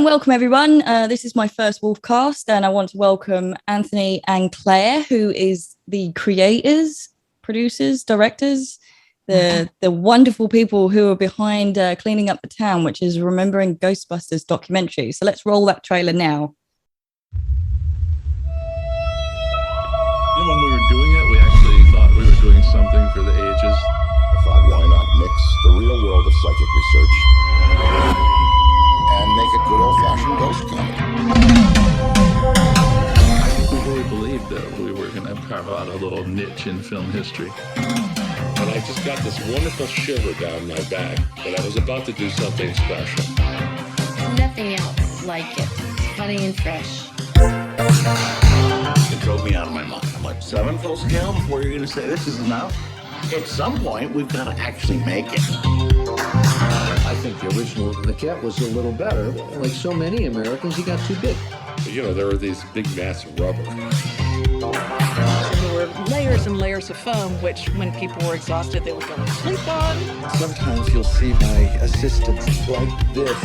and welcome everyone. This is my first Wolfcast, and I want to welcome Anthony and Claire, who is the creators, producers, directors, the wonderful people who are behind Cleaning Up the Town, which is Remembering Ghostbusters documentary. So let's roll that trailer now. You know, when we were doing it, we actually thought we were doing something for the ages. I thought, why not mix the real world of psychic research and make a good old-fashioned ghost comedy? I think we really believed that we were going to carve out a little niche in film history. And I just got this wonderful shiver down my back that I was about to do something special. Nothing else like it. Funny and fresh. It drove me out of my mind. I'm like, 7 full scale before you're going to say this is enough? At some point, we've got to actually make it. I think the original The Cat was a little better. Like so many Americans, he got too big. You know, there were these big mats of rubber. There were layers and layers of foam, which when people were exhausted, they would go to sleep on. Sometimes you'll see my assistants like this.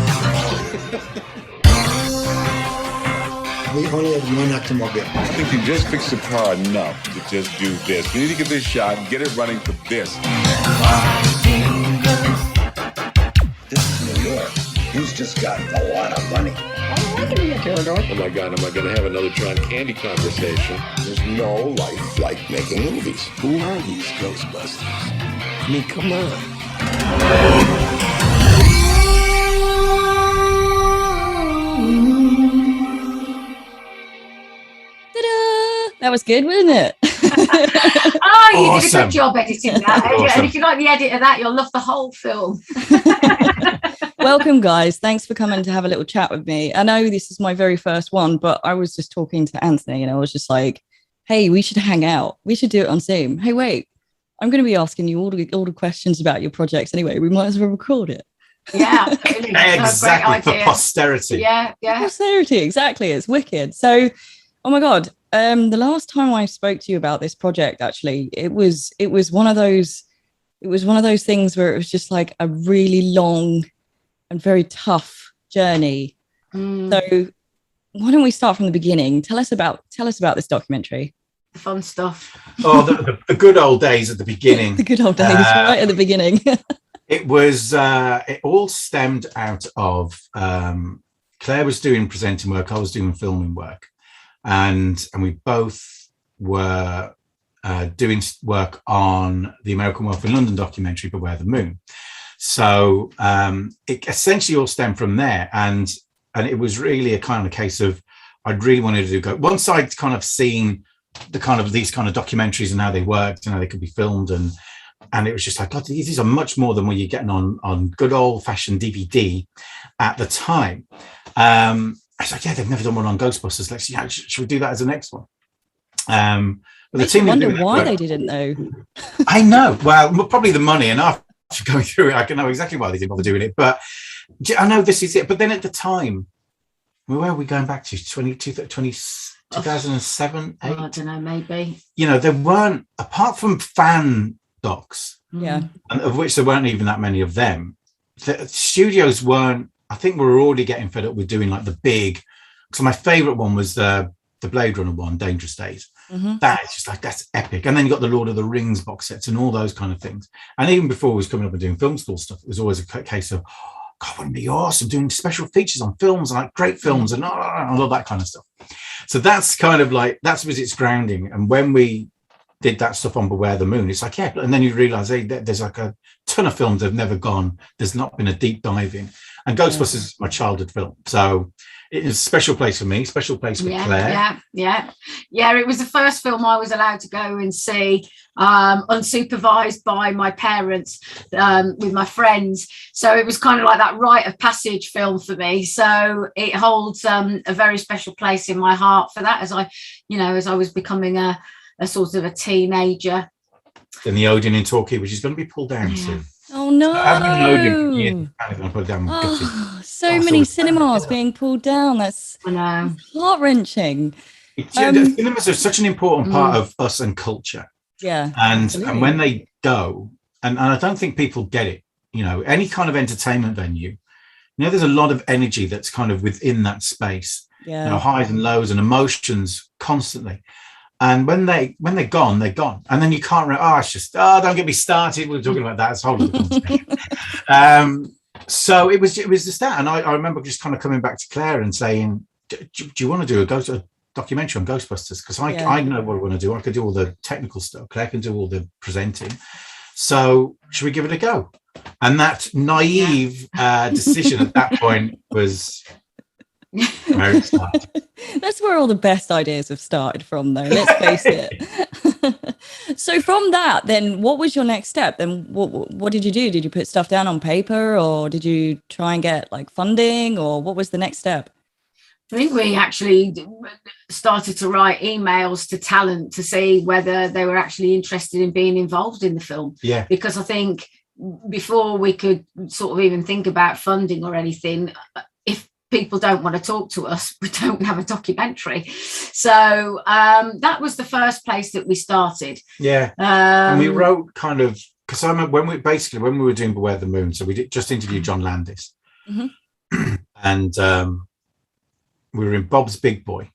We only have one automobile. I think you just fix the car enough to just do this. We need to get this shot and get it running for this. This is New York. He's just got a lot of money. Oh my God, am I going to have another John Candy conversation? There's no life like making movies. Who are these Ghostbusters? I mean, come on. That was good, wasn't it? Oh, you did a good job editing that. Awesome. And if you like the edit of that, you'll love the whole film. Welcome, guys. Thanks for coming to have a little chat with me. I know this is my very first one, but I was just talking to Anthony and I was just like, hey, we should hang out. We should do it on Zoom. Hey, wait, I'm going to be asking you all the questions about your projects anyway. We might as well record it. Yeah, really. Exactly, for posterity. Yeah. Posterity, exactly. It's wicked. So, oh my God. The last time I spoke to you about this project, actually, it was one of those things where it was just like a really long and very tough journey. So why don't we start from the beginning? Tell us about this documentary. The fun stuff. Oh, the good old days at the beginning. The good old days, right at the beginning. It was it all stemmed out of Claire was doing presenting work, I was doing filming work. And we both were doing work on the American Werewolf in London documentary, Beware the Moon. So it essentially all stemmed from there. And it was really a kind of case of, I'd really wanted to go, once I'd kind of seen these kind of documentaries and how they worked and how they could be filmed. And it was just like, God, these are much more than what you're getting on good old fashioned DVD at the time. I was like, yeah, they've never done one on Ghostbusters. Let's, should we do that as the next one? But the team wonder why they didn't know. I know. Well, probably the money. And after going through it, I can know exactly why they didn't bother doing it. But I know this is it. But then at the time, where are we going back to? 2007? I don't know, maybe. You know, there weren't, apart from fan docs, and of which there weren't even that many of them, the studios weren't, I think we were already getting fed up with doing like the big. So my favorite one was the Blade Runner one, Dangerous Days. That is just like, that's epic. And then you got the Lord of the Rings box sets and all those kind of things. And even before we was coming up and doing film school stuff, it was always a case of, oh, God, wouldn't it be awesome doing special features on films and like great films and all of that kind of stuff. So that's kind of like, that was its grounding. And when we did that stuff on Beware the Moon, it's like, yeah, and then you realize, hey, there's like a ton of films that have never gone, there's not been a deep dive in. And Ghostbusters is my childhood film. So it is a special place for me, special place for Claire. Yeah. It was the first film I was allowed to go and see, unsupervised by my parents, with my friends. So it was kind of like that rite of passage film for me. So it holds a very special place in my heart for that, as I was becoming a sort of a teenager. Then the Odeon in Torquay, which is going to be pulled down soon. Oh no! I've been Odeon for years. I'm going to put it down. So many cinemas being pulled down. That's heart-wrenching. Cinemas are such an important part of us and culture. Yeah. And when they go, and I don't think people get it, you know, any kind of entertainment venue, there's a lot of energy that's kind of within that space. Yeah. Highs and lows and emotions constantly. And when they're gone, they're gone. And then you can't don't get me started. We're talking about that as a whole other conversation. So it was just that. And I remember just kind of coming back to Claire and saying, do you want to do a documentary on Ghostbusters? Because I know what I want to do. I could do all the technical stuff. Claire can do all the presenting. So should we give it a go? And that naive decision at that point was very exciting. That's where all the best ideas have started from, though. Let's face it. So from that, then what was your next step? Then what did you do? Did you put stuff down on paper, or did you try and get like funding, or what was the next step? I think we actually started to write emails to talent to see whether they were actually interested in being involved in the film. Yeah. Because I think before we could sort of even think about funding or anything, if people don't want to talk to us, we don't have a documentary. So that was the first place that we started. Yeah. And we wrote kind of, because I remember when we were doing Beware the Moon, so we just interviewed John Landis. Mm-hmm. And we were in Bob's Big Boy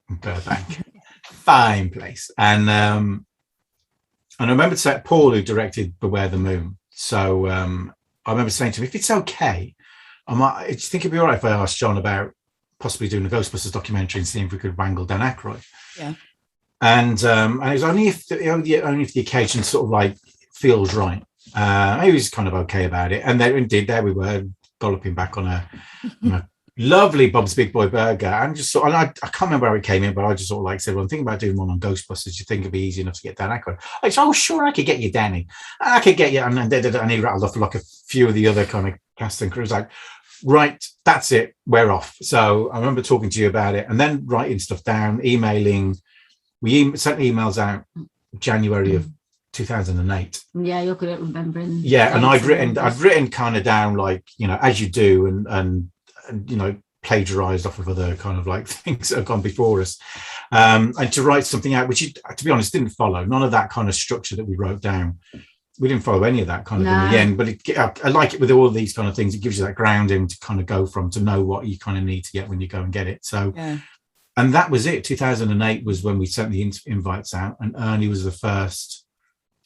in Burbank. Fine place. And I remember saying, Paul, who directed Beware the Moon. So I remember saying to him, if it's okay, do you think it'd be all right if I asked John about possibly doing a Ghostbusters documentary and seeing if we could wrangle Dan Aykroyd? Yeah. And it was only if the occasion sort of like feels right. He was kind of okay about it. And there we were, galloping back on a lovely Bob's Big Boy burger, and just sort of, I can't remember how it came in, but I just sort of like said, well, I'm thinking about doing one on Ghostbusters. You think it'd be easy enough to get Dan Aykroyd? I said, oh, sure, I could get you Danny. I could get you, and he rattled off like a few of the other kind of cast and crew. Like, right, that's it, we're off. So I remember talking to you about it, and then writing stuff down, emailing. We sent emails out January of 2008. Yeah, you're good at remembering. Yeah, and I'd written kind of down, like, as you do, and plagiarized off of other kind of like things that have gone before us, and to write something out which, to be honest, didn't follow none of that kind of structure that we wrote down. We didn't follow any of that kind of in the end, but I like it with all of these kind of things. It gives you that grounding to kind of go from, to know what you kind of need to get when you go and get it. So and that was it. 2008 was when we sent the invites out, and Ernie was the first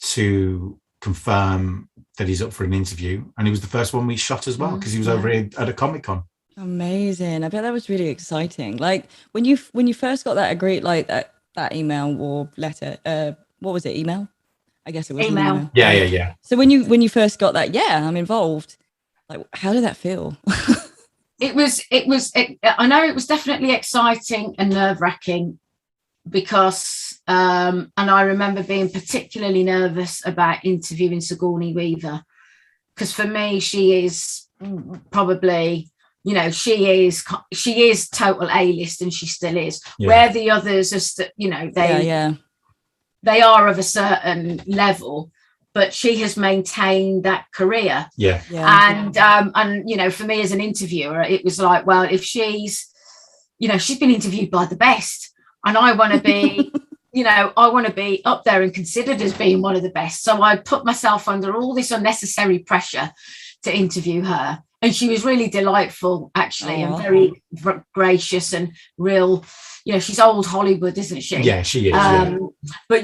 to confirm that he's up for an interview, and he was the first one we shot as well, because he was over here at a Comic-Con. Amazing. I bet that was really exciting. Like when you first got that that email or letter, what was it? Email? I guess it was email. Yeah. So when you first got that, I'm involved. Like, how did that feel? It was. I know it was definitely exciting and nerve-wracking, because and I remember being particularly nervous about interviewing Sigourney Weaver, because for me, she is probably, she is total A-list, and she still is. Where the others are, they are of a certain level, but she has maintained that career. Yeah. And for me as an interviewer, it was like, well, if she's been interviewed by the best, and I want to be, I want to be up there and considered as being one of the best. So I put myself under all this unnecessary pressure to interview her. And she was really delightful, actually, and very gracious and real. She's old Hollywood, isn't she? Yeah, she is. But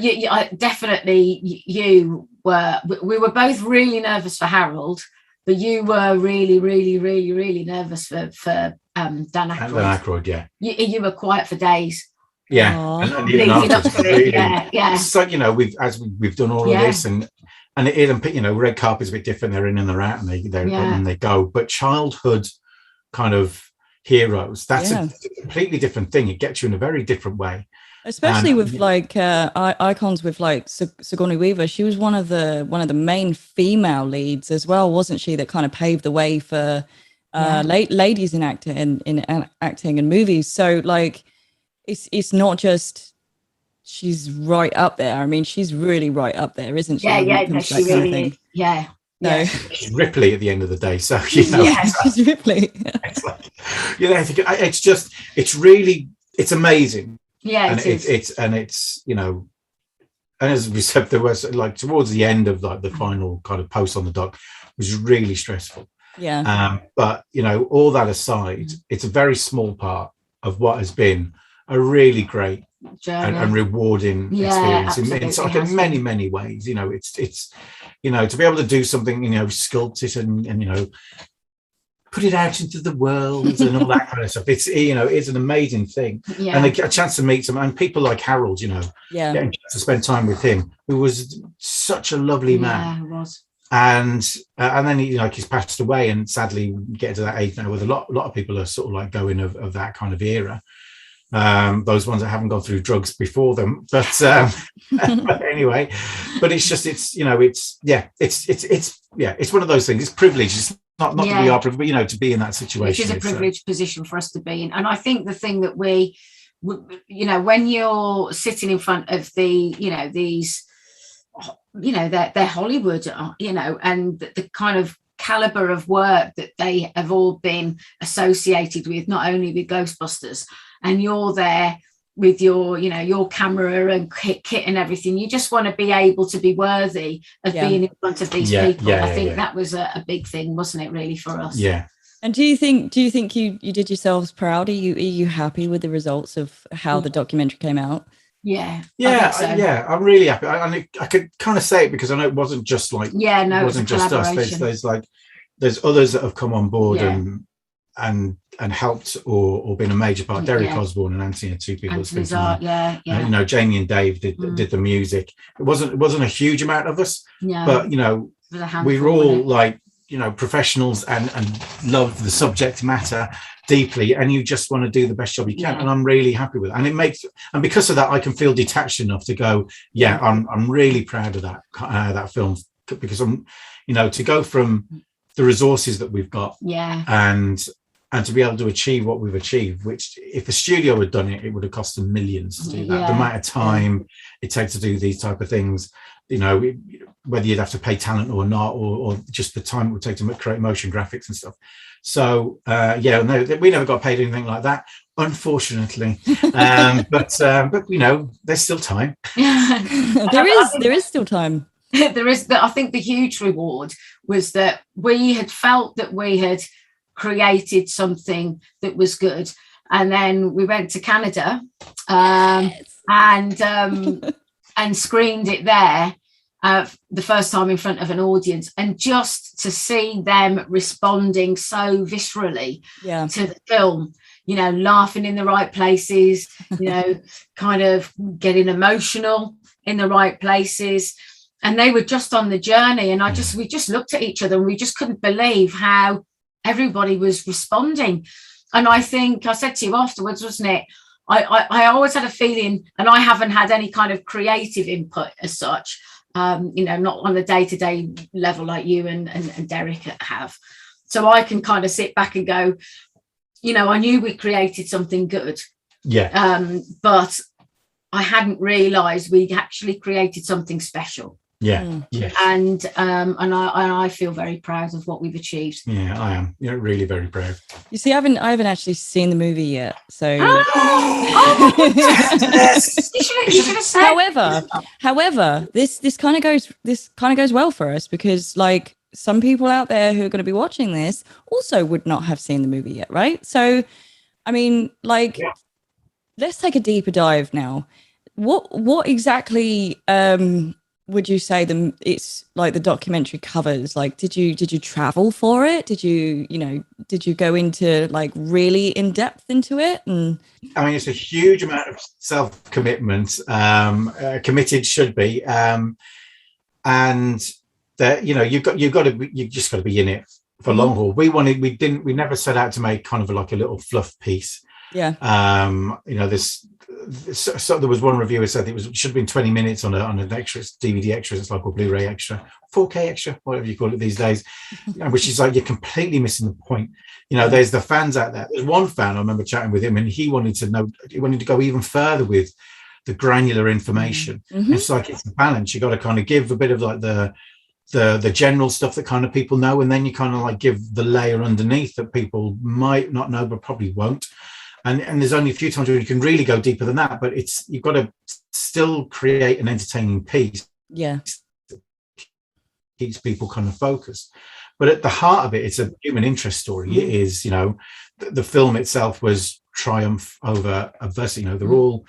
definitely you were. We were both really nervous for Harold, but you were really, really, really, really nervous for Dan Aykroyd. Dan Aykroyd, yeah. You were quiet for days. Yeah, and even after, yeah. So we've done all of this, and red carpet's a bit different. They're in and they're out, and they go. But childhood kind of heroes, that's a completely different thing. It gets you in a very different way. Especially with icons with like Sigourney Weaver. She was one of the main female leads as well, wasn't she? That kind of paved the way for ladies in acting and movies. So like, it's not just she's right up there. I mean, she's really right up there, isn't she? She really is. Yeah. No. She's Ripley at the end of the day. So she's Ripley. It's like, it's amazing. Yeah, and it's and as we said, there was like towards the end of like the final kind of post on the doc was really stressful. Yeah. But all that aside, it's a very small part of what has been a really great and rewarding experience in many ways. It's to be able to do something, sculpt it and put it out into the world and all that kind of stuff. It's it's an amazing thing. And a chance to meet some and people like Harold, getting to spend time with him, who was such a lovely man. Yeah, he was. And then he's passed away, and sadly getting to that age now with a lot of people are sort of like going of that kind of era. Those ones that haven't gone through drugs before them, but anyway, but it's just it's one of those things. It's privilege. It's not that we are privileged, but to be in that situation. It is a privileged position for us to be in, and I think the thing that we, when you're sitting in front of these, they're Hollywood, and the kind of caliber of work that they have all been associated with, not only with Ghostbusters. And you're there with your camera and kit and everything. You just want to be able to be worthy of being in front of these people. I think that was a big thing, wasn't it, really, for us? Yeah. And do you think you did yourselves proud? Are you happy with the results of how the documentary came out? Yeah. I'm really happy. I could kind of say it because I know it wasn't just like it wasn't just us. There's others that have come on board and helped or been a major part. Derek Osborne and Anthony are two people. Jamie and Dave did the music. It wasn't a huge amount of us, but we were all professionals and love the subject matter deeply, and you just want to do the best job you can. And I'm really happy with it. And because of that, I can feel detached enough to go, I'm really proud of that film, because I'm to go from the resources that we've got and to be able to achieve what we've achieved, which if the studio had done it, it would have cost them millions to do that. The amount of time it takes to do these type of things, whether you'd have to pay talent or not, or just the time it would take to create motion graphics and stuff. So we never got paid anything like that, unfortunately. But there's still time. There is still time. There is. I think the huge reward was that we had felt that we had created something that was good, and then we went to Canada and screened it there the first time in front of an audience, and just to see them responding so viscerally to the film, laughing in the right places, kind of getting emotional in the right places. And they were just on the journey, and we just looked at each other and we just couldn't believe how everybody was responding. And I think I said to you afterwards, wasn't it, I always had a feeling, and I haven't had any kind of creative input as such, not on the day-to-day level like you and Derek have. So I can kind of sit back and go, I knew we created something good. But I hadn't realized we'd actually created something special. And I feel very proud of what we've achieved. Yeah, I am. Really very proud. You see, I haven't actually seen the movie yet, so. You should have said. However, this kind of goes well for us, because like some people out there who are going to be watching this also would not have seen the movie yet, right? So, I mean, let's take a deeper dive now. What exactly would you say it's like the documentary covers? Like, did you travel for it? Did you go into like really in depth into it? And I mean, it's a huge amount of self-commitment. Committed should be, and that you just got to be in it for long haul. We never set out to make kind of like a little fluff piece. Yeah. So there was one reviewer said it should have been 20 minutes on an extra DVD extra. It's like a Blu-ray extra, 4K extra, whatever you call it these days, which is like you're completely missing the point. There's the fans out there. There's one fan I remember chatting with him, and he wanted to go even further with the granular information. Mm-hmm. It's like it's a balance. You got to kind of give a bit of like the general stuff that kind of people know, and then you kind of like give the layer underneath that people might not know but probably won't. And there's only a few times where you can really go deeper than that, but you've got to still create an entertaining piece. Yeah. keeps people kind of focused. But at the heart of it, it's a human interest story. It is, the film itself was triumph over adversity. They're all,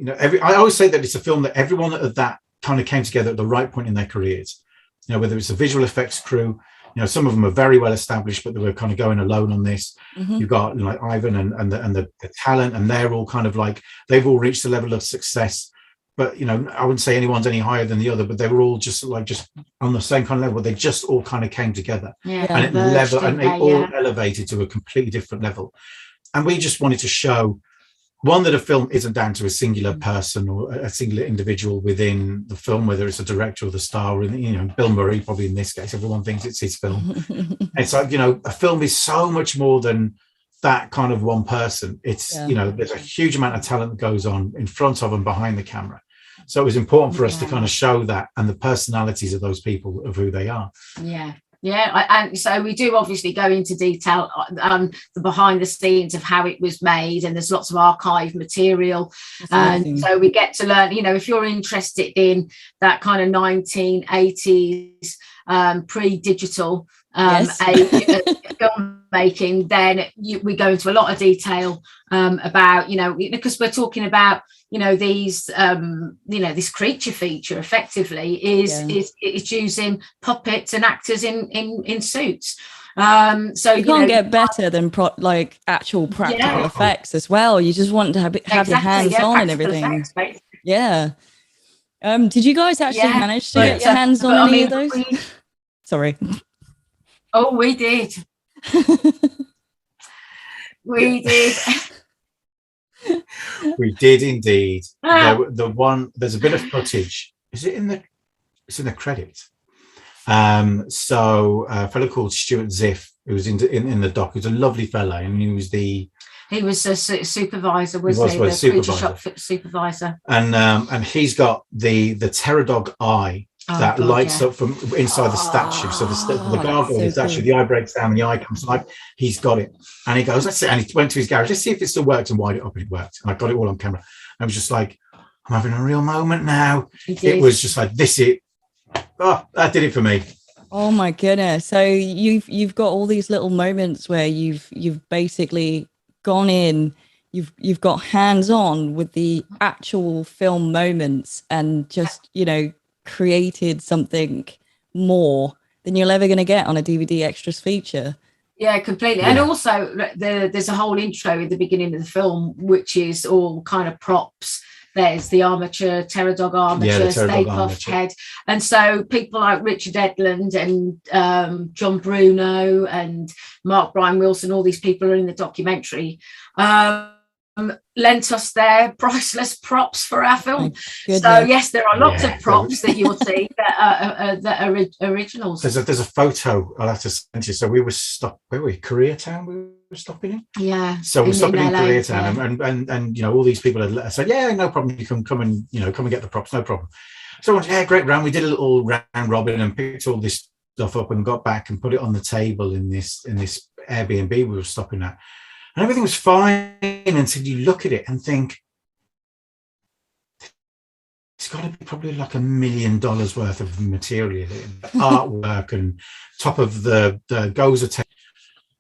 I always say that it's a film that everyone of that kind of came together at the right point in their careers. Whether it's a visual effects crew, some of them are very well established, but they were kind of going alone on this. You've got like Ivan and the talent, and they're all kind of like, they've all reached a level of success. But I wouldn't say anyone's any higher than the other, but they were all just on the same kind of level. They just all kind of came together, and they all elevated to a completely different level. And we just wanted to show, one, that a film isn't down to a singular person or a singular individual within the film, whether it's a director or the star, or Bill Murray, probably in this case, everyone thinks it's his film. It's like, a film is so much more than that kind of one person. It's, there's a huge amount of talent that goes on in front of and behind the camera. So it was important for us to kind of show that, and the personalities of those people, of who they are. And so we do obviously go into detail the behind the scenes of how it was made, and there's lots of archive material. And so we get to learn, if you're interested in that kind of 1980s pre-digital filmmaking, then we go into a lot of detail about, because we're talking about, these this creature feature effectively is using puppets and actors in suits. So you can't get better than actual practical effects as well. You just want to have your hands on and everything. Did you guys actually manage to get your hands on any of those? Sorry. Oh, we did. We did. We did indeed. There's a bit of footage. It's in the credits. So a fellow called Stuart Ziff, who was in the doc, who's a lovely fellow, and he was a supervisor, wasn't he? The creature shop supervisor. And he's got the terror dog eye that lights up from inside the statue. So the gargoyle is actually, the eye breaks down and the eye comes alive. He's got it, and he goes, "Let's see." And he went to his garage, "Let's see if it still works," and wired it up, and it worked. And I got it all on camera. I was just like, "I'm having a real moment now." It was just like this. That did it for me. Oh my goodness! So you've got all these little moments where you've basically gone in. You've got hands on with the actual film moments, and just created something more than you're ever going to get on a DVD extras feature. Yeah, completely. And also there's a whole intro in the beginning of the film, which is all kind of props. There's the armature, terror dog armature, Stay Puft head. And so people like Richard Edlund and John Bruno and Mark Brian Wilson, all these people are in the documentary, lent us their priceless props for our film. So yes, there are lots of props that you'll see that are originals. There's a photo I'll have to send you. So we were where were we? Koreatown we were stopping in. Yeah. So we're stopping in Koreatown, and all these people had said, "Yeah, no problem. You can come and get the props, no problem." So I went, "Yeah, great round." We did a little round robin and picked all this stuff up and got back and put it on the table in this Airbnb we were stopping at. And everything was fine until you look at it and think, it's got to be probably like $1 million worth of material in artwork and top of the Gozer tape.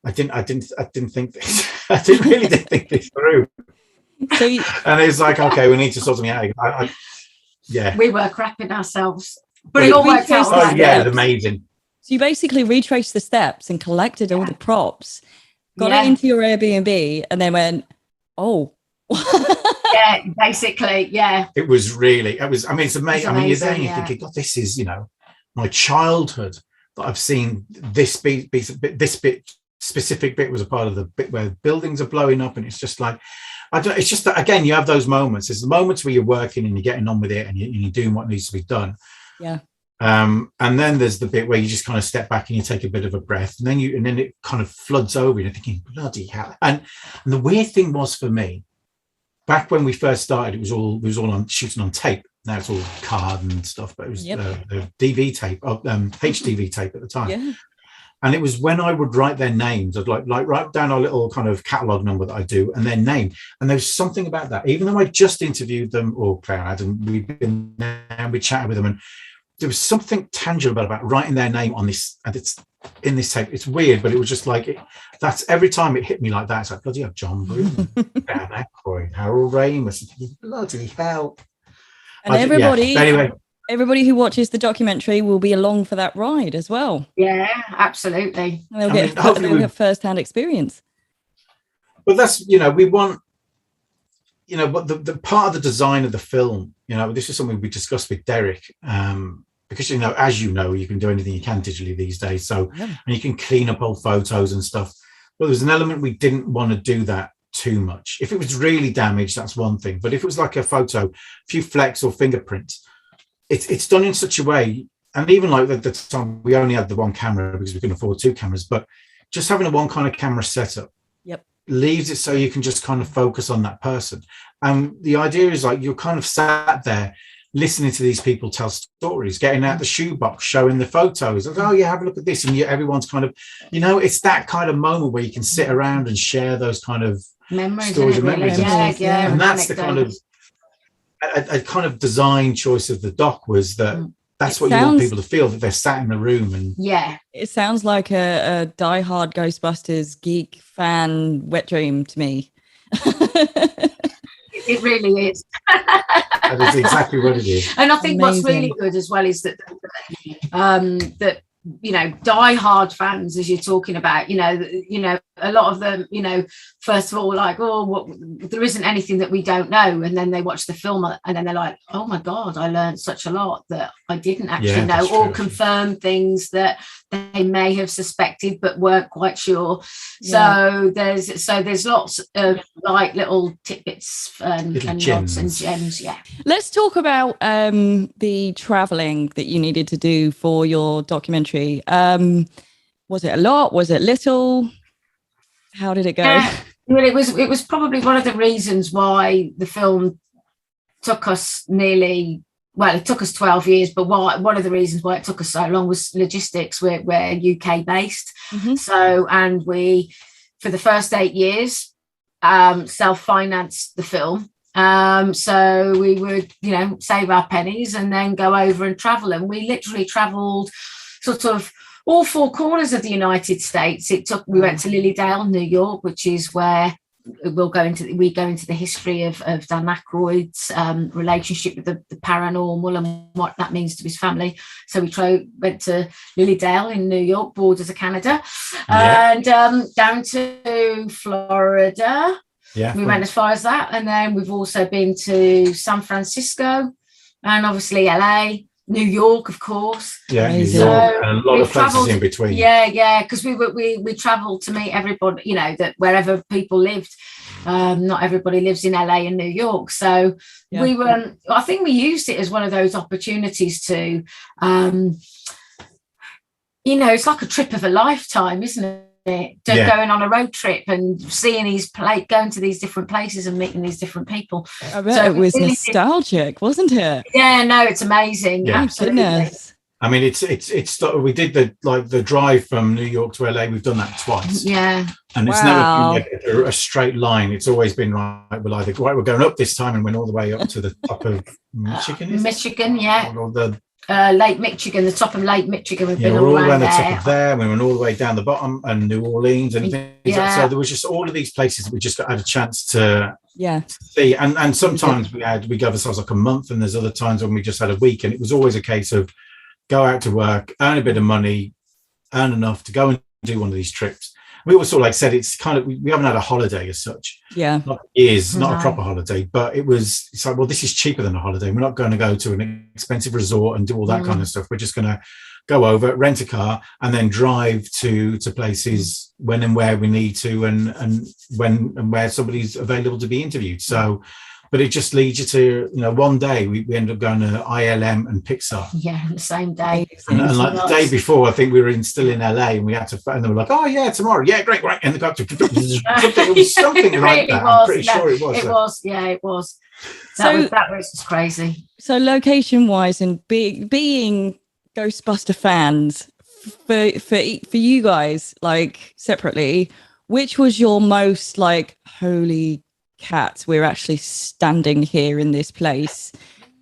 I didn't think this. I really didn't think this through. And it's like, okay, we need to sort something out. We were crapping ourselves, but it all worked out. Oh yeah, amazing. So you basically retraced the steps and collected all the props. Got it into your Airbnb and then went, oh. Yeah, basically, yeah. It was, I mean, it's amazing. I mean, you're there and you're thinking, God, this is, my childhood that I've seen this specific bit was a part of the bit where buildings are blowing up, and it's just like, it's just that, again, you have those moments. There's the moments where you're working and you're getting on with it and you're doing what needs to be done. Yeah. And then there's the bit where you just kind of step back and you take a bit of a breath, and then it kind of floods over you, and you're thinking, bloody hell. And the weird thing was for me, back when we first started, it was all on shooting on tape. Now it's all card and stuff, but it was the DV tape, HDV tape at the time. Yeah. And it was when I would write their names, I'd like write down a little kind of catalog number that I do, and their name. And there's something about that, even though I just interviewed them, or Claire had, and we've been there and we chatted with them, and there was something tangible about writing their name on this, and it's in this tape. It's weird, but it was just like that's every time it hit me like that. It's like, bloody hell, John Broome, Dan Aykroyd, Harold Ramis, bloody hell. And everybody who watches the documentary will be along for that ride as well. Yeah, absolutely. They'll get first-hand experience. But that's, we want, but the part of the design of the film, this is something we discussed with Derek, because, as you can do anything you can digitally these days. So, and you can clean up old photos and stuff. But there's an element we didn't want to do that too much. If it was really damaged, that's one thing. But if it was like a photo, a few flecks or fingerprints, it's done in such a way. And even like at the time, we only had the one camera because we couldn't afford two cameras. But just having a one kind of camera setup leaves it so you can just kind of focus on that person. And the idea is like you're kind of sat there listening to these people tell stories, getting out the shoebox, showing the photos. Like, oh yeah, have a look at this. And everyone's kind of, it's that kind of moment where you can sit around and share those kind of memories, stories and memories. Yeah. And that's the kind of a kind of design choice of the doc was that that's what you want people to feel, that they're sat in the room. And it sounds like a diehard Ghostbusters geek fan wet dream to me. It really is. That is exactly what it is. And I think what's really good as well is that die-hard fans, as you're talking about, a lot of them, first of all, like, there isn't anything that we don't know, and then they watch the film and then they're like, oh my god, I learned such a lot that I didn't actually know, or confirm things that they may have suspected but weren't quite sure. So there's lots of like little tidbits and nods and gems. Let's talk about the traveling that you needed to do for your documentary. Was it a lot? Was it little? How did it go? Well, it was probably one of the reasons why the film took us it took us 12 years, but one of the reasons why it took us so long was logistics. We're UK based. So, and we, for the first 8 years, self-financed the film. So we would, save our pennies and then go over and travel. And we literally traveled sort of all four corners of the United States. We went to Lilydale, New York, which is where we go into the history of Dan Aykroyd's relationship with the paranormal and what that means to his family. So we went to Lilydale in New York, borders of Canada, and down to Florida. We went as far as that, and then we've also been to San Francisco and obviously LA. New York, of course. New York, and a lot of places in between. Because we travelled to meet everybody, that wherever people lived. Not everybody lives in LA and New York, so we were. I think we used it as one of those opportunities to, it's like a trip of a lifetime, isn't it? Going on a road trip and seeing going to these different places and meeting these different people. I bet it was really nostalgic, wasn't it? Yeah, no, it's amazing. Yeah. Absolutely. Goodness. I mean, it's we did the drive from New York to LA. We've done that twice. Yeah. And it's never been a straight line. It's always been we're going up this time and went all the way up to the top of Michigan. Michigan, yeah. Or the Lake Michigan, the top of Lake Michigan. We've been all around the top of there. We went all the way down the bottom and New Orleans and things. So there was just all of these places that we just had a chance to see. And sometimes we gave ourselves like a month, and there's other times when we just had a week. And it was always a case of go out to work, earn a bit of money, earn enough to go and do one of these trips. We always sort of said it's kind of, we haven't had a holiday as such. Not years, not a proper holiday, but it's like, well, this is cheaper than a holiday. We're not going to go to an expensive resort and do all that kind of stuff. We're just going to go over, rent a car, and then drive to places when and where we need to, and when and where somebody's available to be interviewed. So, but it just leads you to, one day we ended up going to ILM and Pixar. Yeah, the same day. And like the day before, I think we were still in LA, and we had to, and they were like, oh yeah, tomorrow. Yeah, great. And they got to, it was something like that. I'm pretty sure it was. It was. That was crazy. So location wise and being Ghostbuster fans, for you guys, like separately, which was your most like holy cats, we're actually standing here in this place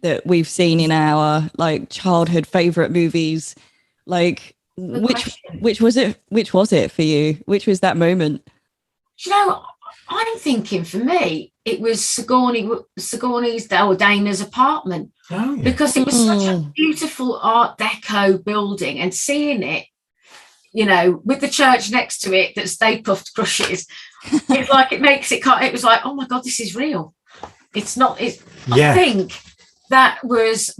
that we've seen in our like childhood favorite movies? Like, which was it for you? Which was that moment? You know, I'm thinking for me, it was Sigourney's or Dana's apartment, because it was such a beautiful Art Deco building, and seeing it, you know, with the church next to it that Stay Puft crushes, it's like it makes it. It was like, oh my God, this is real. It's not. I think that was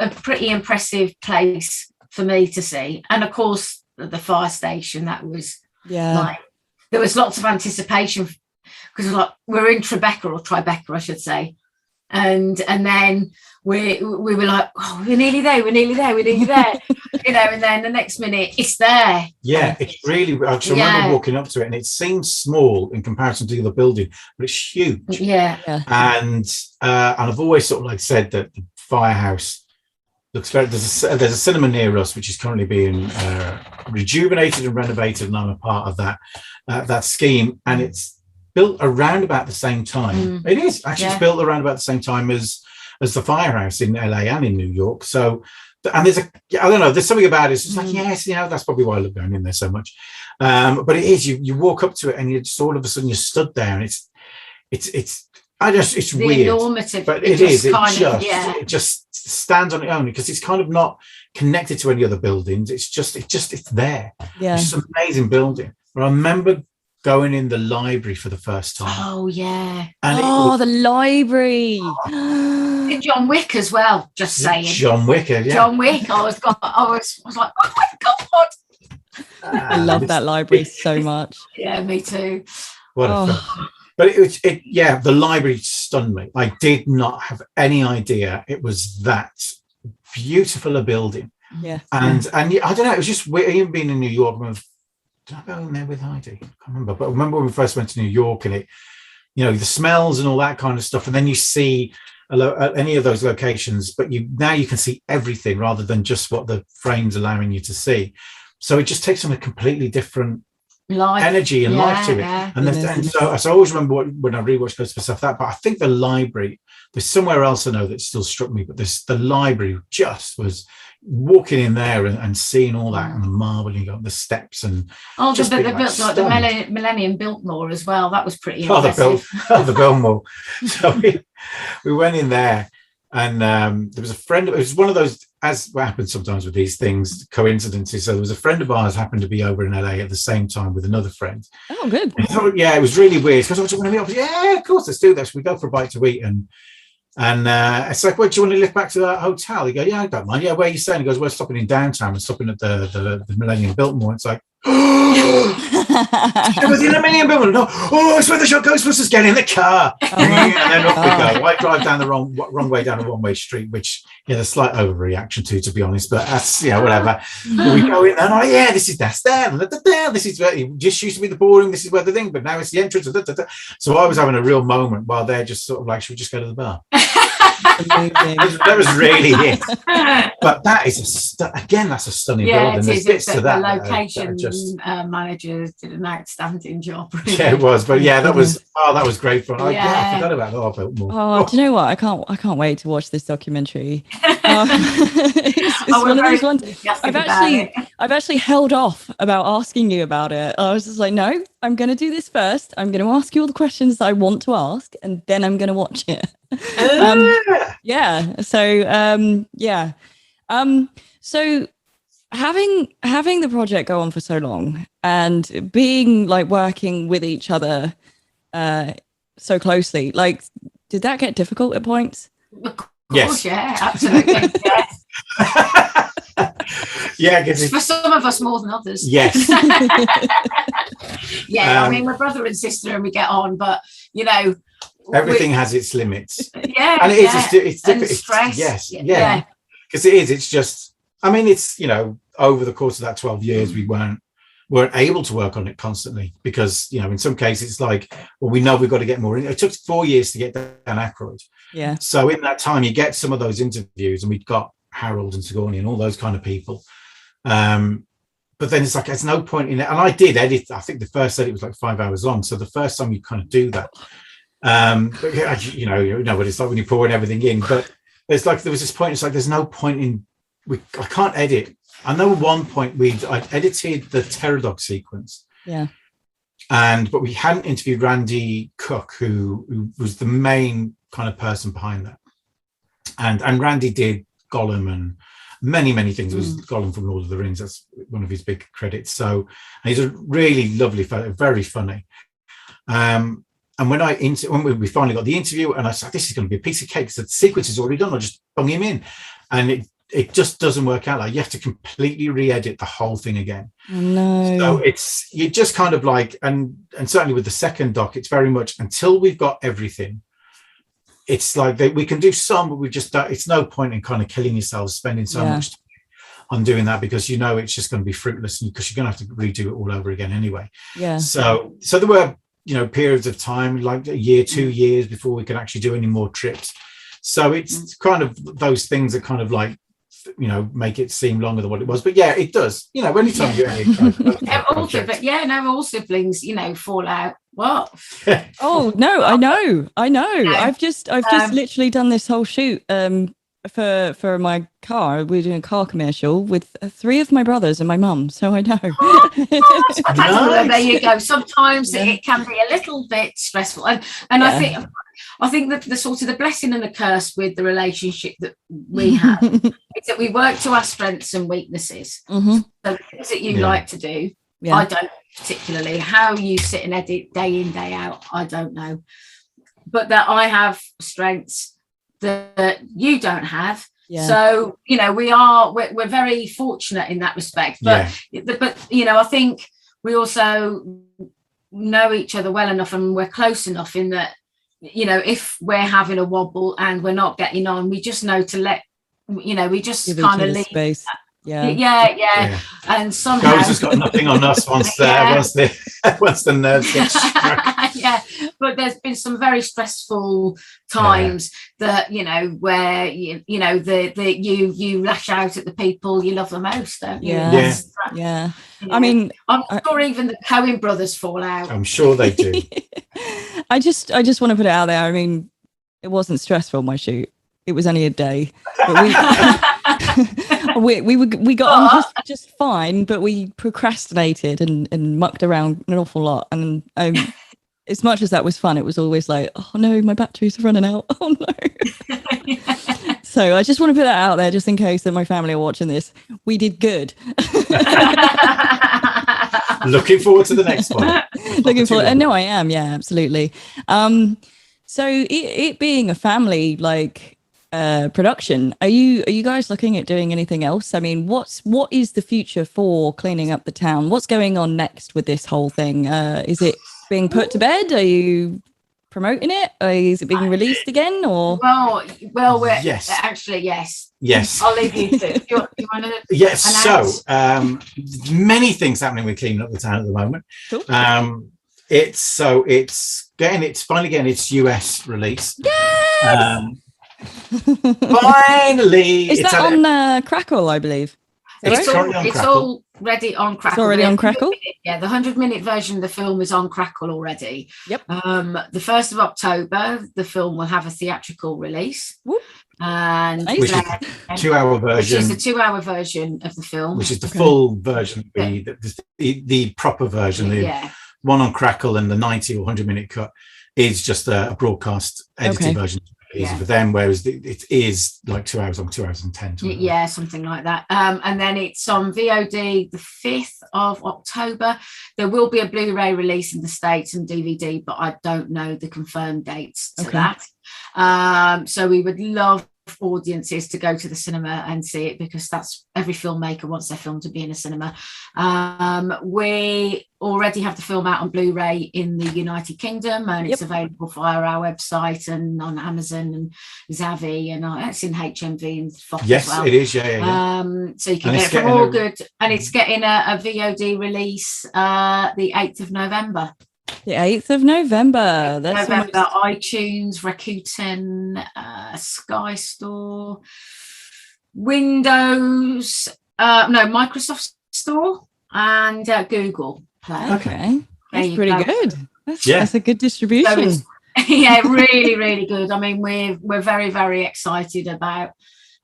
a pretty impressive place for me to see, and of course the fire station. That was like, there was lots of anticipation, because like we're in Tribeca, I should say, and then we were like, oh, we're nearly there, you know, and then the next minute it's there. Yeah, it's really. I just remember walking up to it, and it seems small in comparison to the other building, but it's huge. Yeah. And I've always sort of like said that the firehouse looks very. There's a cinema near us which is currently being rejuvenated and renovated, and I'm a part of that scheme, and it's built around about the same time. It is actually it's built around about the same time as the firehouse in LA and in New York. So, and there's there's something about it. It's just like, yes, you know, that's probably why I love going in there so much. But it is, you walk up to it and you just all of a sudden you're stood there, and it's the weird, enormity, but it just stands on its own, because it's kind of not connected to any other buildings. It's there. Yeah, it's an amazing building. But I remember going in the library for the first time. Oh yeah. And the library. John Wick as well. Just saying. John Wick. Yeah. John Wick. I was like, oh my God. I love that library so much. Yeah, me too. What a film. But the library stunned me. I did not have any idea it was that beautiful a building. Yeah. And I don't know, it was just weird. Even being in New York, did I go in there with Heidi? I can't remember. But I remember when we first went to New York, and it, you know, the smells and all that kind of stuff. And then you see any of those locations, but now you can see everything rather than just what the frame's allowing you to see. So it just takes on a completely different energy and life to it. Yeah. And so I always remember when I rewatched Ghostbusters that. But I think the library, there's somewhere else I know that still struck me, but the library just was walking in there and seeing all that, and the marble, and you got the steps, and the Millennium Biltmore as well. That was pretty impressive. The Biltmore. So we went in there, and there was a friend. It was one of those, as what happens sometimes with these things, coincidences. So there was a friend of ours happened to be over in LA at the same time with another friend. Oh, good. Yeah, it was really weird, because I was going to be, yeah, of course, let's do this. We go for a bite to eat, and it's like, well, do you want to lift back to that hotel? He goes, yeah, I don't mind. Yeah, where are you staying? He goes, we're stopping in downtown and stopping at the Millennium Biltmore. It's like, it was in the Millennium Biltmore. No, it's where the show Ghostbusters. Get in the car. And then off we go. I drive down the wrong way down a one-way street, which there's slight overreaction to be honest, but that's, whatever. We go in and that's there. This is where it just used to be the boring. This is where the thing, but now it's the entrance. So I was having a real moment while they're just sort of like, should we just go to the bar? That was really it. But that is that's a stunning building. There's bits to that. The location managers did an outstanding job. Really. Yeah, it was. But that was great fun. I forgot about that. Oh, do you know what? I can't wait to watch this documentary. It's one of those ones. I've actually held off about asking you about it. I was just like, no, I'm going to do this first. I'm going to ask you all the questions that I want to ask, and then I'm going to watch it. So having the project go on for so long, and being like working with each other so closely, like, did that get difficult at points? Of course, yeah, absolutely. Yes. For some of us more than others. Yes. I mean, we're brother and sister and we get on, but everything has its limits. Yeah. And it is it's different. And stress. Yes. Yeah. Because it is, it's just, I mean, it's, over the course of that 12 years, we weren't able to work on it constantly, because, in some cases it's like, well, we know we've got to get more in. It took 4 years to get Dan Aykroyd. Yeah. So in that time, you get some of those interviews, and we've got Harold and Sigourney and all those kind of people. But then it's like, there's no point in it. And I did edit, I think the first edit was like 5 hours long. So the first time you kind of do that, but what it's like when you're pouring everything in. But there was this point. It's like there's no point in I can't edit. I know at one point I edited the Pterodog sequence. Yeah. But we hadn't interviewed Randy Cook, who was the main kind of person behind that. And Randy did Gollum and many things. It was Gollum from Lord of the Rings. That's one of his big credits. So he's a really lovely fellow, very funny. And when we finally got the interview, and I said, this is going to be a piece of cake. So the sequence is already done. I'll just bung him in. And it just doesn't work out. Like, you have to completely re-edit the whole thing again. Oh, no. So you just kind of like, and certainly with the second doc, it's very much until we've got everything. It's like we can do some, but we just don't. It's no point in kind of killing yourselves, spending so much time on doing that, because it's just going to be fruitless, because you're going to have to redo it all over again anyway. Yeah. So there were periods of time, like a year, 2 years, before we could actually do any more trips. So it's kind of those things that kind of like, make it seem longer than what it was. But yeah, it does. Anytime you're all siblings, fall out. What? Oh no, I know. I've just literally done this whole shoot for my car. We're doing a car commercial with 3 of my brothers and my mum, so I know. Nice. There you go. Sometimes it can be a little bit stressful, and I think that the sort of the blessing and the curse with the relationship that we have is that we work to our strengths and weaknesses. Mm-hmm. So the things that you like to do, I don't particularly. How you sit and edit day in, day out, I don't know. But that I have strengths that you don't have. Yeah. So, we're very fortunate in that respect. But I think we also know each other well enough, and we're close enough in that, if we're having a wobble and we're not getting on, we just know to let, we just kind of leave space. Yeah. And somehow Ghost has got nothing on us once the nerves get struck. Yeah, but there's been some very stressful times that where you lash out at the people you love the most, don't you? Yeah. I mean, I'm sure even the Coen brothers fall out. I'm sure they do. I just want to put it out there. I mean, it wasn't stressful, my shoot. It was only a day, but we got on just fine, but we procrastinated and mucked around an awful lot. And as much as that was fun, it was always like, oh no, my batteries are running out. Oh no. So I just want to put that out there, just in case that my family are watching this. We did good. Looking forward to the next one. Looking forward. No, I am. Yeah, absolutely. So it being a family production, are you guys looking at doing anything else? I mean, what is the future for cleaning up the town? What's going on next with this whole thing? Is it being put to bed? Are you promoting it? Or is it being released again? Or we're actually yes. I'll leave you to. Do you want to? Yes. Announce? So many things happening with cleaning up the town at the moment. Cool. It's finally getting its US release. Yes! Finally, is that on Crackle, I believe? It's already on Crackle. It's already on Crackle? Yeah, the 100-minute version of the film is on Crackle already. Yep. The 1st of October, the film will have a theatrical release. Whoop. And which is a 2-hour version. Which is the 2-hour version of the film. Which is the full version, the proper version. The one on Crackle and the 90 or 100-minute cut is just a broadcast edited version. Easy for them, whereas it is like 2 hours long, 2 hours and 10. Yeah, something like that. And then it's on VOD the 5th of October. There will be a Blu-ray release in the States and DVD, but I don't know the confirmed dates to that. So we would love audiences to go to the cinema and see it, because that's every filmmaker wants their film to be in a cinema. We already have the film out on Blu-ray in the United Kingdom, and it's available via our website and on Amazon and Zavi, and it's in HMV and Fox as well. It is. So you can get it from all good, and it's getting a VOD release the 8th of November. The 8th of November. That's November. iTunes, Rakuten, Sky Store, Windows, Microsoft Store, and Google Play. Okay, that's pretty good. That's a good distribution. Yeah, really, really good. I mean, we're very, very excited about.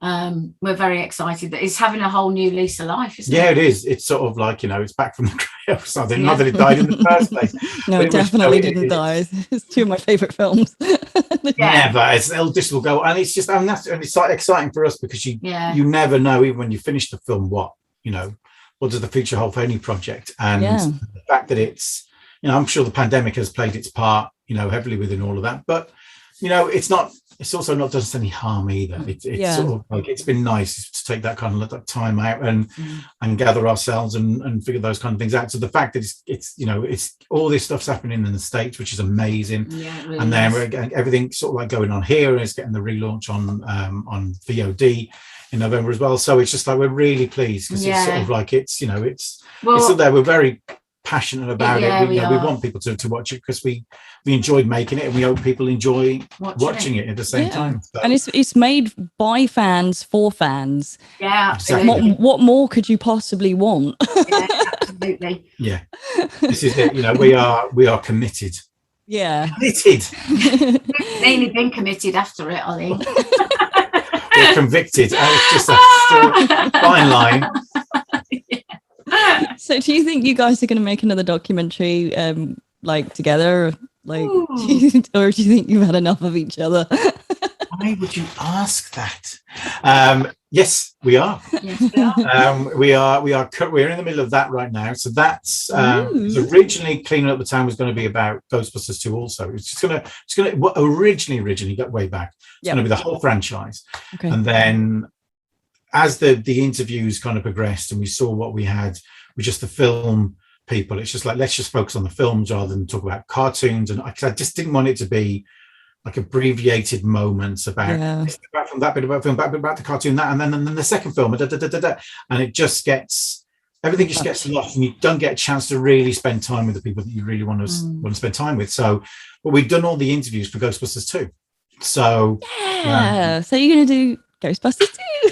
We're very excited that it's having a whole new lease of life, isn't it? Yeah, it is. It's sort of like, it's back from the grave or something. Not that it died in the first place. No, it definitely didn't die. It's two of my favorite films. Yeah, but this will go, and it's just, and it's like exciting for us because you never know, even when you finish the film, what does the future hold for any project, and the fact that it's, I'm sure the pandemic has played its part, heavily within all of that, but it's also not done us any harm either. It's sort of like, it's been nice to take that kind of time out and gather ourselves and figure those kind of things out. So the fact that it's all this stuff's happening in the States, which is amazing. Yeah, it really and then we're getting everything sort of like going on here, and it's getting the relaunch on VOD in November as well. So it's just like, we're really pleased because it's sort of like, it's still there. We're very passionate about it. We want people to watch it because we enjoyed making it, and we hope people enjoy watching it at the same time. So. And it's made by fans for fans. Yeah, absolutely. What more could you possibly want? Yeah, absolutely. Yeah, this is it. We are committed. Yeah, committed. We've mainly been committed after it, I think. We're convicted. It's just a fine line. So do you think you guys are going to make another documentary together, or do you think you've had enough of each other? Why would you ask that? Yes, we are. Yes, we are. We're in the middle of that right now. So that's originally Cleaning Up the Town was going to be about Ghostbusters 2 also. It's going to originally got way back. It's going to be the whole franchise. Okay. And then as the interviews kind of progressed and we saw what we had with just the film people, it's just like, let's just focus on the films rather than talk about cartoons. And I just didn't want it to be like abbreviated moments about from that bit about film, that bit about the cartoon, that, and then the second film, and it just gets, everything just gets lost, and you don't get a chance to really spend time with the people that you really want to spend time with. So, but we've done all the interviews for Ghostbusters 2. So so you're going to do Ghostbusters 2.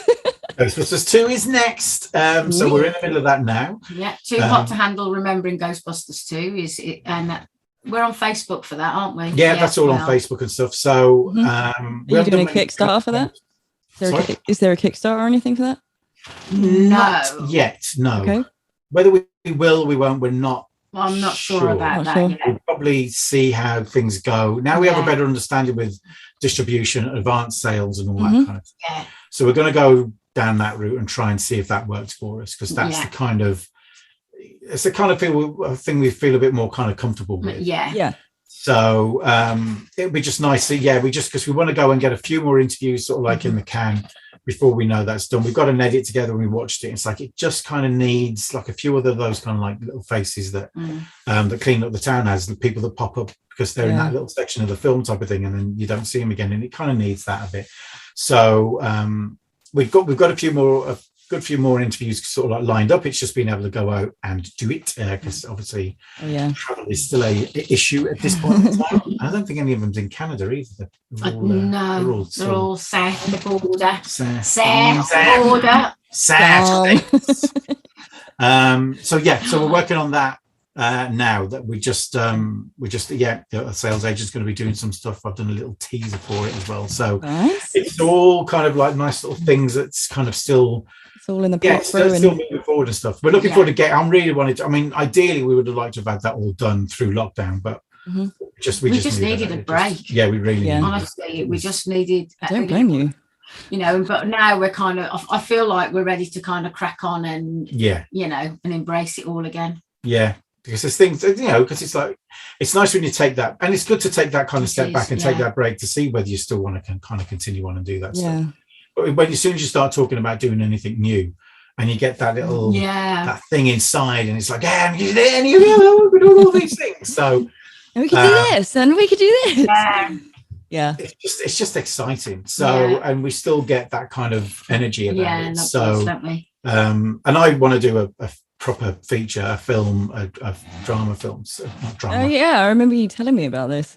Ghostbusters 2 is next. So we're in the middle of that now. Yeah, Too Hot to Handle Remembering Ghostbusters 2 is it, and we're on Facebook for that, aren't we? Yeah, that's all on Facebook and stuff. So are you doing a Kickstarter for that? Is there a Kickstarter or anything for that? Not yet, no. Okay. Whether we will, we won't, we're not. Well, I'm not sure about that yet. We'll probably see how things go. Now we have a better understanding with distribution, advanced sales and all that kind of stuff. Yeah. So we're going to go down that route and try and see if that works for us, because that's the kind of thing we feel a bit more kind of comfortable with. Yeah. So it would be just nice to, because we want to go and get a few more interviews sort of like in the can before we know that's done. We've got an edit together and we watched it. It's like, it just kind of needs like a few other of those kind of like little faces that that Clean Up the Town has, the people that pop up because they're in that little section of the film type of thing, and then you don't see them again, and it kind of needs that a bit. So we've got a good few more interviews sort of like lined up. It's just being able to go out and do it because obviously travel is still a issue at this point in time. I don't think any of them's in Canada either. They're all south of the border. So we're working on that now. That we just the sales agent's going to be doing some stuff. I've done a little teaser for it as well. So it's all kind of like nice little things that's kind of still. All in the pot still moving forward and stuff. We're looking forward to I'm really wanted to. I mean, ideally, we would have liked to have had that all done through lockdown, but we just needed a break. We really needed honestly, we just needed. I don't blame you. But now we're kind of. I feel like we're ready to kind of crack on and and embrace it all again. Yeah. Because there's things, because it's like, it's nice when you take that, and it's good to take that kind of step back and take that break to see whether you still want to kind of continue on and do that stuff. But when as soon as you start talking about doing anything new, and you get that little that thing inside, and it's like, we can do all these things. So and we could do this, and we could do this. Yeah. It's just exciting. So and we still get that kind of energy about it. So and I want to do a proper feature, a film, a drama film. So not drama. Oh yeah, I remember you telling me about this.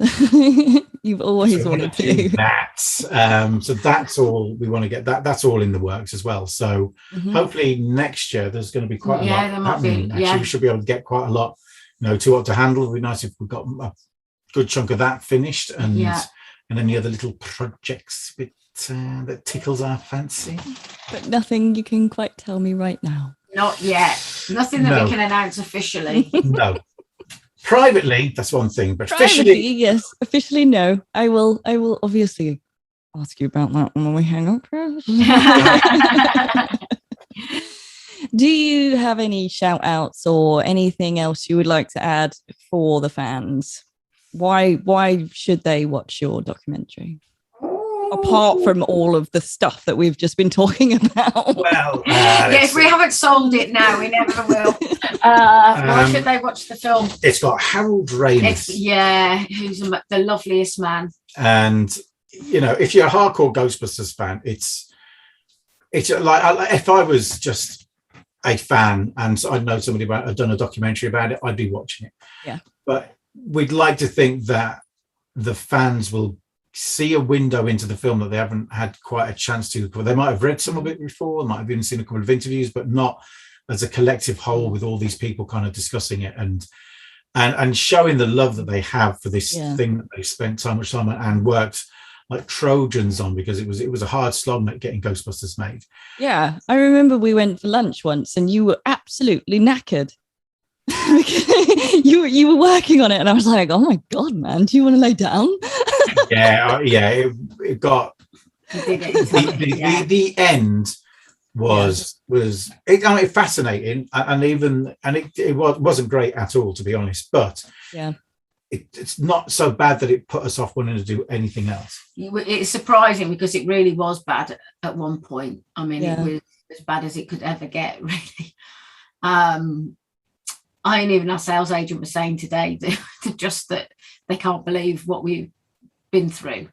You've always wanted to do that. So that's all we want to get. That's all in the works as well. So hopefully next year there's going to be quite a lot happening. Actually, we should be able to get quite a lot. Too Hot to Handle. It'd be nice if we got good chunk of that finished, and Yeah. and any other little projects that tickles our fancy. But nothing you can quite tell me right now. Not yet. Nothing that No. we can announce officially. No. Privately, that's one thing, but Privately, officially, yes. Officially, no. I will obviously ask you about that when we hang up. Do you have any shout outs or anything else you would like to add for the fans? Why should they watch your documentary? Apart from all of the stuff that we've just been talking about. well, If we haven't sold it now, we never will. Why should they watch the film? it's got Harold Ramis. Who's the loveliest man. And if you're a hardcore Ghostbusters fan, it's like if I was just a fan and I know somebody had done a documentary about it, I'd be watching it. Yeah. But we'd like to think that the fans will see a window into the film that they haven't had quite a chance to. They might have read some of it before, might have even seen a couple of interviews, but not as a collective whole with all these people kind of discussing it and showing the love that they have for this thing that they spent so much time on and worked like Trojans on, because it was a hard slog getting Ghostbusters made. Yeah, I remember we went for lunch once and you were absolutely knackered. you were working on it and I was like, oh my God, man, do you want to lay down? It got the end was fascinating and it wasn't great at all, to be honest, but it's not so bad that it put us off wanting to do anything else. It's surprising because it really was bad at one point. I mean, it was as bad as it could ever get, really. I and even our sales agent was saying today just that they can't believe what we've been through.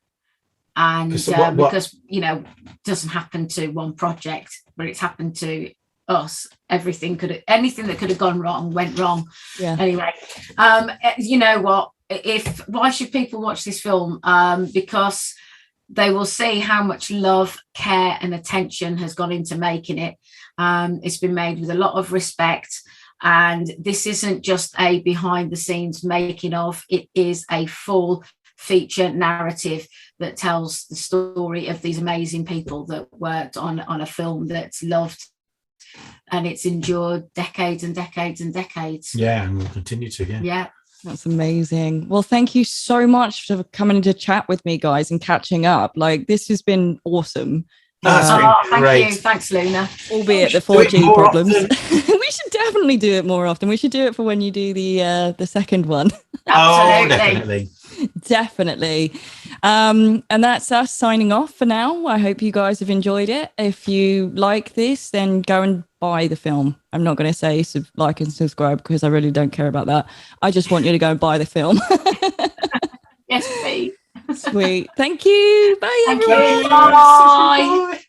And because, it doesn't happen to one project, but it's happened to us. Anything that could have gone wrong went wrong. Yeah. Anyway, you know what? Why should people watch this film? Because they will see how much love, care, and attention has gone into making it. It's been made with a lot of respect. And this isn't just a behind the scenes making of, it is a full feature narrative that tells the story of these amazing people that worked on a film that's loved and it's endured decades and decades and decades. Yeah, and we'll continue to. Yeah. That's amazing. Well, thank you so much for coming to chat with me, guys, and catching up. Like, this has been awesome. Thank you. Thanks, Luna. Albeit the 4G problems. We should definitely do it more often. We should do it for when you do the second one. Absolutely. Definitely. And that's us signing off for now. I hope you guys have enjoyed it. If you like this, then go and buy the film. I'm not going to say like and subscribe because I really don't care about that. I just want you to go and buy the film. Yes, please. Sweet. Thank you. Bye, everyone. Bye.